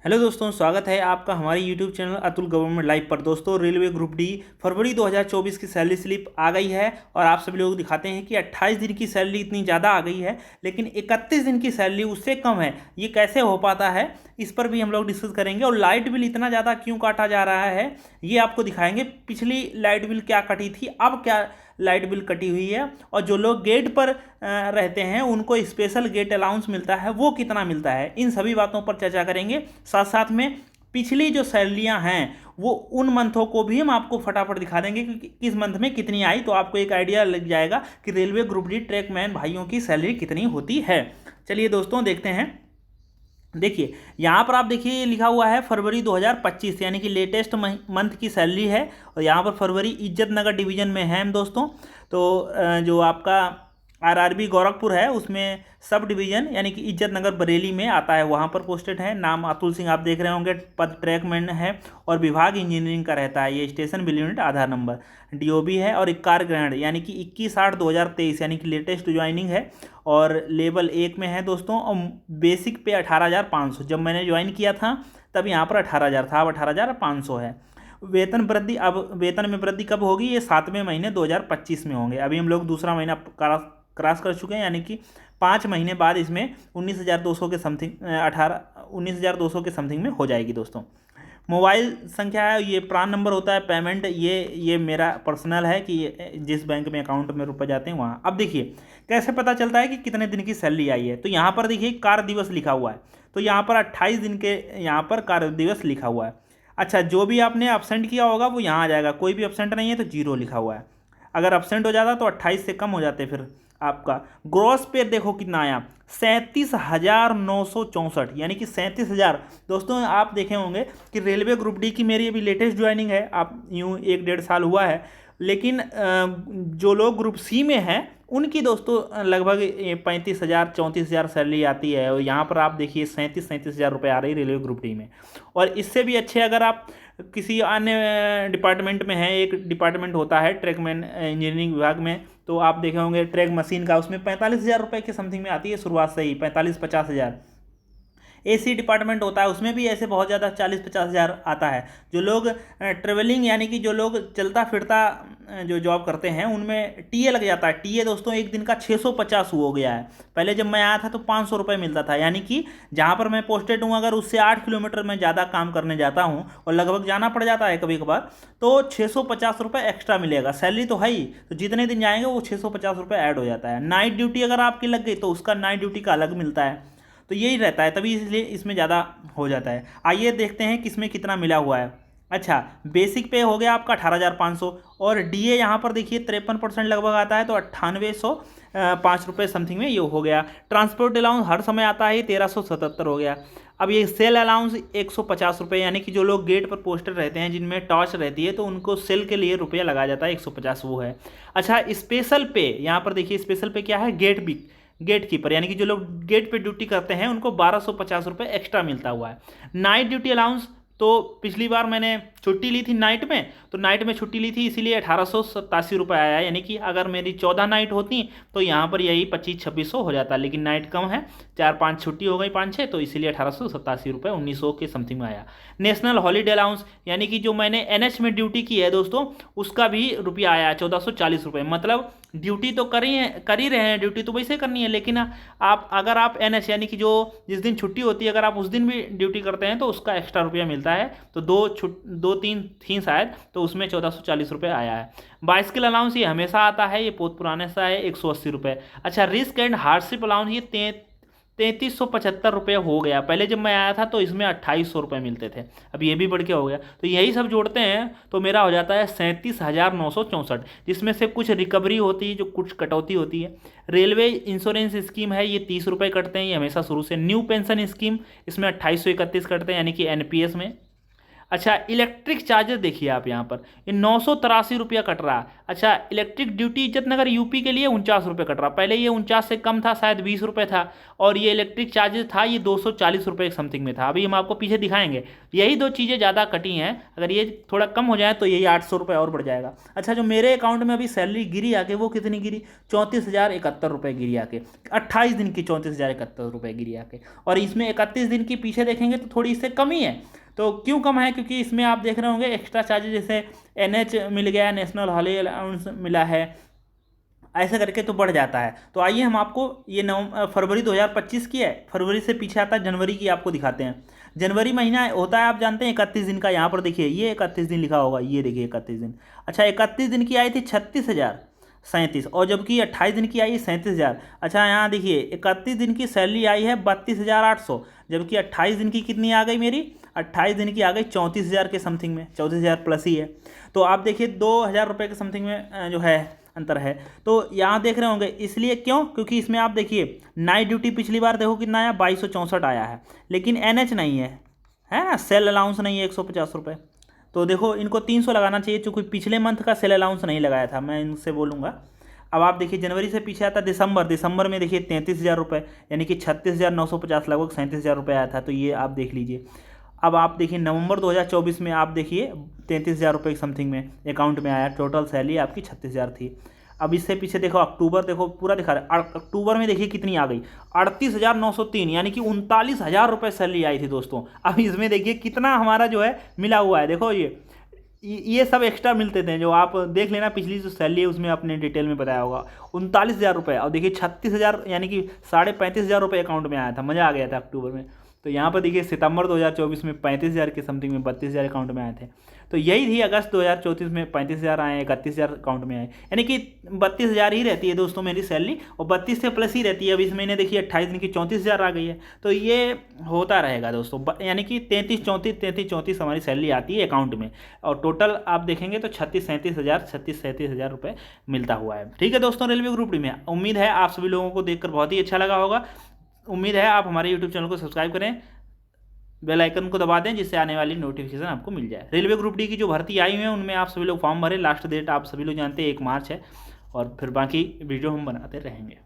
Hello दोस्तों, स्वागत है आपका हमारे YouTube channel Atul government live पर। दोस्तों, रेलवे ग्रुप डी फरवरी 2024 की सैलरी स्लिप आ गई है और आप सभी लोग दिखाते हैं कि 28 दिन की सैलरी इतनी ज़्यादा आ गई है, लेकिन 31 दिन की सैलरी उससे कम है। ये कैसे हो पाता है, इस पर भी हम लोग डिस्कस करेंगे। और लाइट बिल इतना ज़्यादा क्यों काटा जा रहा है, ये आपको दिखाएंगे। पिछली लाइट बिल क्या कटी थी, अब क्या लाइट बिल कटी हुई है, और जो लोग गेट पर रहते हैं उनको स्पेशल गेट अलाउंस मिलता है, वो कितना मिलता है। इन सभी बातों पर चर्चा करेंगे। साथ साथ में पिछली जो सैलरियां हैं वो उन मंथों को भी हम आपको फटाफट दिखा देंगे कि किस मंथ में कितनी आई, तो आपको एक आइडिया लग जाएगा कि रेलवे ग्रुप डी ट्रैकमैन भाइयों की सैलरी कितनी होती है। चलिए दोस्तों, देखते हैं। देखिए, यहाँ पर आप देखिए लिखा हुआ है फरवरी 2025, यानी कि लेटेस्ट मंथ की सैलरी है। और यहाँ पर फरवरी इज्जत नगर डिवीजन में है हम दोस्तों। तो जो आपका आरआरबी गोरखपुर है उसमें सब डिवीजन यानी कि इज्जत नगर बरेली में आता है, वहाँ पर पोस्टेड है। नाम अतुल सिंह आप देख रहे होंगे, पद ट्रैकमैन है और विभाग इंजीनियरिंग का रहता है। ये स्टेशन बिल यूनिट आधार नंबर डीओबी है। और कार्य ग्रहण यानी कि 21/8/2023 यानी कि लेटेस्ट ज्वाइनिंग है और लेवल 1 में है दोस्तों। और बेसिक पे 18,500, जब मैंने ज्वाइन किया था तब यहाँ पर 18,000 था, अब 18,500 है। वेतन वृद्धि, अब वेतन में वृद्धि कब होगी, ये 7वें महीने 2025 में होंगे। अभी हम लोग दूसरा महीना क्रॉस कर चुके हैं, यानी कि 5 महीने बाद इसमें 19,200 के समथिंग 19,200 के समथिंग में हो जाएगी दोस्तों। मोबाइल संख्या है, ये प्रान नंबर होता है। पेमेंट ये मेरा पर्सनल है कि जिस बैंक में अकाउंट में रुपए जाते हैं वहाँ। अब देखिए कैसे पता चलता है कि कितने दिन की सैलरी आई है। तो यहाँ पर देखिए कार्य दिवस लिखा हुआ है, तो यहाँ पर 28 दिन के यहाँ पर कार्य दिवस लिखा हुआ है। अच्छा, जो भी आपने अपसेंट किया होगा वो यहाँ आ जाएगा। कोई भी अपसेंट नहीं है तो 0 लिखा हुआ है। अगर अपसेंट हो जाता तो 28 से कम हो जाते। फिर आपका ग्रॉस पे देखो कितना आया, 37,964, यानी कि 37,000। दोस्तों, आप देखे होंगे कि रेलवे ग्रुप डी की मेरी अभी लेटेस्ट ज्वाइनिंग है, आप यूँ 1-1.5 साल हुआ है। लेकिन जो लोग ग्रुप सी में हैं उनकी दोस्तों लगभग 35,000 34,000 सैलरी आती है। और यहाँ पर आप देखिए 37,000 रुपये आ रही है रेलवे ग्रुप डी में। और इससे भी अच्छे अगर आप किसी अन्य डिपार्टमेंट में हैं, एक डिपार्टमेंट होता है ट्रैकमैन इंजीनियरिंग विभाग में, तो आप देखे होंगे ट्रैक मशीन का, उसमें 45,000 रुपये के समथिंग में आती है शुरुआत से ही, 45-50,000। एसी डिपार्टमेंट होता है उसमें भी ऐसे बहुत ज़्यादा 40-50,000 आता है। जो लोग ट्रेवलिंग यानी कि जो लोग चलता फिरता जो जॉब करते हैं उनमें टीए लग जाता है। टीए दोस्तों एक दिन का 650 हो गया है। पहले जब मैं आया था तो 500 रुपये मिलता था, यानी कि जहाँ पर मैं पोस्टेड हूँ अगर उससे 8 किलोमीटर मैं ज़्यादा काम करने जाता हूँ और लगभग जाना पड़ जाता है कभी कभार, तो 650 रुपये एक्स्ट्रा मिलेगा। सैलरी तो है ही, तो जितने दिन जाएंगे वो 650 रुपये ऐड हो जाता है। नाइट ड्यूटी अगर आपकी लग गई तो उसका नाइट ड्यूटी का अलग मिलता है। तो यही रहता है, तभी इसलिए इसमें ज़्यादा हो जाता है। आइए देखते हैं किसमें कितना मिला हुआ है। अच्छा, बेसिक पे हो गया आपका 18,500 और डीए यहाँ पर देखिए 53% लगभग आता है, तो 9805 रुपये समथिंग में ये हो गया। ट्रांसपोर्ट अलाउंस हर समय आता है, ये 1377 हो गया। अब ये सेल अलाउंस 150 रुपये, यानी कि जो लोग गेट पर पोस्टर रहते हैं जिनमें टॉर्च रहती है तो उनको सेल के लिए रुपया लगाया जाता है, 150 वो है। अच्छा, स्पेशल पे यहाँ पर देखिए, स्पेशल पे क्या है, गेट कीपर यानी कि जो लोग गेट पे ड्यूटी करते हैं उनको 1250 रुपये एक्स्ट्रा मिलता हुआ है। नाइट ड्यूटी अलाउंस, तो पिछली बार मैंने छुट्टी ली थी नाइट में, तो नाइट में छुट्टी ली थी इसीलिए 1887 रुपये आया। यानी कि अगर मेरी 14 नाइट होती तो यहाँ पर यही 2500-2600 हो जाता, लेकिन नाइट कम है, 4-5 छुट्टी हो गई, 5-6, तो इसीलिए 1887 रुपये 1900 के समथिंग में आया। नेशनल हॉलीडे अलाउंस यानी कि जो मैंने एनएच में ड्यूटी की है दोस्तों, उसका भी रुपया आया 1440 रुपये। मतलब ड्यूटी तो कर ही रहे हैं, ड्यूटी तो वैसे करनी है, लेकिन अगर आप एनएच यानी कि जो जिस दिन छुट्टी होती है अगर आप उस दिन भी ड्यूटी करते हैं तो उसका एक्स्ट्रा रुपया मिलता है। तो 2-3 थी शायद, तो उसमें 1440 रुपये आया है। बाइसिकल अलाउंस ये हमेशा आता है, ये बहुत पुराने सा है, 180 रुपये। अच्छा, रिस्क एंड हार्डशिप अलाउंस ये 3375 रुपये हो गया। पहले जब मैं आया था तो इसमें 2800 रुपये मिलते थे, अब ये भी बढ़ के हो गया। तो यही सब जोड़ते हैं तो मेरा हो जाता है 37,964, जिसमें से कुछ रिकवरी होती है, जो कुछ कटौती होती है। रेलवे इंश्योरेंस स्कीम है, ये 30 रुपये कटते हैं, ये हमेशा शुरू से। न्यू पेंशन स्कीम, इसमें 2831 कटते हैं, यानी कि एनपीएस में। अच्छा, इलेक्ट्रिक चार्जेस देखिए आप यहाँ पर, ये 983 रुपया कट रहा है। अच्छा, इलेक्ट्रिक ड्यूटी इज्जतनगर यूपी के लिए 49 रुपये कट रहा, पहले ये 49 से कम था, शायद 20 रुपये था। और ये इलेक्ट्रिक चार्जेस था ये 240 रुपये समथिंग में था, अभी हम आपको पीछे दिखाएंगे। यही दो चीज़ें ज़्यादा कटी हैं, अगर ये थोड़ा कम हो जाए तो यही 800 रुपये और बढ़ जाएगा। अच्छा, जो मेरे अकाउंट में अभी सैलरी गिरी आके, वो कितनी गिरी, 34,071 रुपये गिरी आके, 28 दिन की 34,071 रुपये गिरी आके। और इसमें 31 दिन की पीछे देखेंगे तो थोड़ी इससे कम ही है। तो क्यों कम है, क्योंकि इसमें आप देख रहे होंगे एक्स्ट्रा चार्जेस, जैसे एनएच मिल गया, नेशनल हॉलीडे अलाउंस मिला है, ऐसे करके तो बढ़ जाता है। तो आइए हम आपको ये फरवरी 2025 की है, फरवरी से पीछे आता है जनवरी की, आपको दिखाते हैं। जनवरी महीना होता है, आप जानते हैं 31 दिन का, यहाँ पर देखिए ये 31 दिन लिखा होगा, ये देखिए 31 दिन। अच्छा, 31 दिन की आई थी 36,037, और जबकि 28 दिन की आई है 37,000। अच्छा, यहाँ देखिए 31 दिन की सैलरी आई है 32,800, जबकि 28 दिन की कितनी आ गई मेरी, 28 दिन की आ गई 34,000 के समथिंग में, 34,000 प्लस ही है। तो आप देखिए 2,000 रुपये के समथिंग में जो है अंतर है। तो यहाँ देख रहे होंगे, इसलिए क्यों, क्योंकि इसमें आप देखिए नाइट ड्यूटी पिछली बार देखो कितना आया, 2264 आया है, लेकिन एनएच नहीं है ना, सेल अलाउंस नहीं है 150 रुपये। तो देखो इनको 300 लगाना चाहिए, चूँकि पिछले मंथ का सेल अलाउंस नहीं लगाया था, मैं इनसे बोलूँगा। अब आप देखिए जनवरी से पीछे आता दिसंबर में देखिए 33,000 रुपये, यानी कि 36,950, लगभग 37,000 रुपये आया था, तो ये आप देख लीजिए। अब आप देखिए नवंबर 2024 में आप देखिए 33,000 रुपये की समथिंग में अकाउंट में आया, टोटल सैलरी आपकी 36,000 थी। अब इससे पीछे देखो अक्टूबर, देखो पूरा दिखा रहा है, अक्टूबर में देखिए कितनी आ गई, 38,903, यानी कि 39,000 रुपये सैलरी आई थी दोस्तों। अब इसमें देखिए कितना हमारा जो है मिला हुआ है, देखो ये सब एक्स्ट्रा मिलते थे, जो आप देख लेना पिछली जो सैलरी है उसमें आपने डिटेल में बताया होगा, 39,000 रुपये। और देखिए 36,000, यानी कि 35,500 रुपये अकाउंट में आया था, मज़ा आ गया था अक्टूबर में। तो यहाँ पर देखिए सितंबर 2024 में 35,000 के समथिंग में 32,000 अकाउंट में आए थे। तो यही थी अगस्त 2034 में 35,000 आए, 31,000 अकाउंट में आए, यानी कि 32,000 ही रहती है दोस्तों मेरी सैलरी, और 32 से प्लस ही रहती है। अब इस महीने देखिए 28 दिन की 34,000 आ गई है, तो ये होता रहेगा दोस्तों, यानी कि 33-34 हमारी सैलरी आती है अकाउंट में, और टोटल आप देखेंगे तो 36-37,000 रुपये मिलता हुआ है। ठीक है दोस्तों, रेलवे ग्रुप डी में उम्मीद है आप सभी लोगों को देखकर बहुत ही अच्छा लगा होगा। उम्मीद है आप हमारे यूट्यूब चैनल को सब्सक्राइब करें, बेल आइकन को दबा दें, जिससे आने वाली नोटिफिकेशन आपको मिल जाए। रेलवे ग्रुप डी की जो भर्ती आई हुई है उनमें आप सभी लोग फॉर्म भरें, लास्ट डेट आप सभी लोग जानते हैं 1 मार्च है, और फिर बाकी वीडियो हम बनाते रहेंगे।